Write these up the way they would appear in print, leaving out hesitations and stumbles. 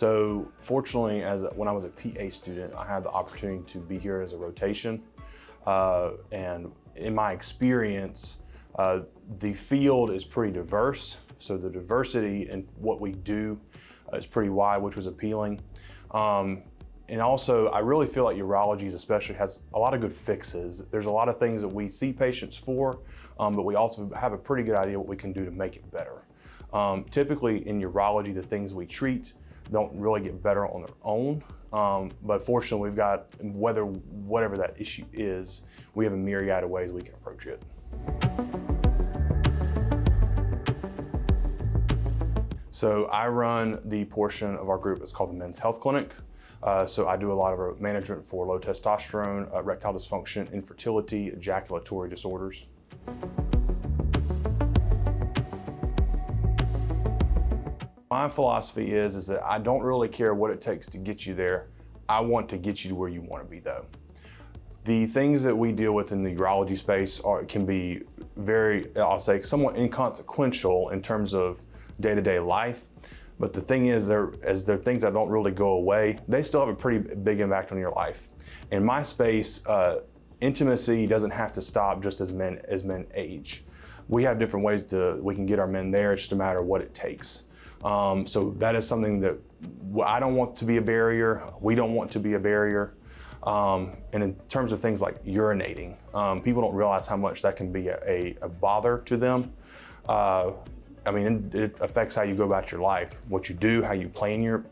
So fortunately, when I was a PA student, I had the opportunity to be here as a rotation. And in my experience, the field is pretty diverse. So the diversity in what we do is pretty wide, which was appealing. And also, I really feel like urology especially has a lot of good fixes. There's a lot of things that we see patients for, but we also have a pretty good idea what we can do to make it better. Typically in urology, the things we treat don't really get better on their own. But fortunately, we've got, whatever that issue is, we have a myriad of ways we can approach it. So I run the portion of our group that's called the Men's Health Clinic. So I do a lot of management for low testosterone, erectile dysfunction, infertility, ejaculatory disorders. My philosophy is that I don't really care what it takes to get you there. I want to get you to where you want to be though. The things that we deal with in the urology space can be very, I'll say, somewhat inconsequential in terms of day-to-day life. But the thing is, they're things that don't really go away. They still have a pretty big impact on your life. In my space, intimacy doesn't have to stop just as men age. We have different ways we can get our men there. It's just a matter of what it takes. So that is something that I don't want to be a barrier. We don't want to be a barrier. And in terms of things like urinating, people don't realize how much that can be a bother to them. I mean, it affects how you go about your life, what you do, how you plan your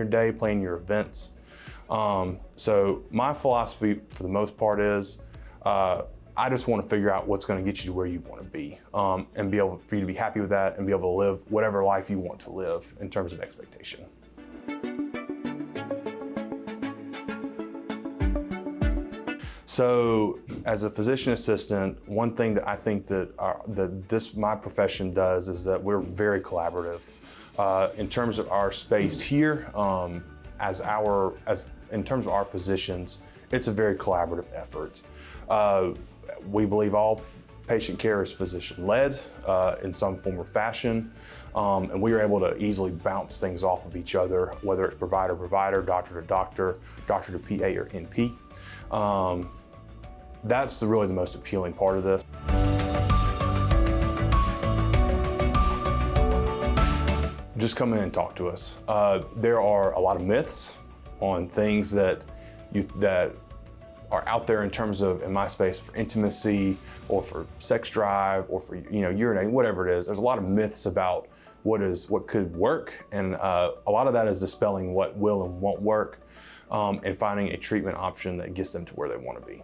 day, plan your events. So my philosophy, for the most part, is I just want to figure out what's going to get you to where you want to be, and be able for you to be happy with that, and be able to live whatever life you want to live in terms of expectation. So as a physician assistant, one thing that I think that my profession does is that we're very collaborative. In terms of our space here, in terms of our physicians, it's a very collaborative effort. We believe all patient care is physician-led in some form or fashion, and we are able to easily bounce things off of each other, whether it's provider-provider, doctor-to-doctor, doctor-to-PA, or NP. That's really the most appealing part of this. Just come in and talk to us. There are a lot of myths on things that are out there in terms of, in my space, for intimacy or for sex drive or for urinating, whatever it is. There's a lot of myths about what could work, and a lot of that is dispelling what will and won't work, and finding a treatment option that gets them to where they want to be.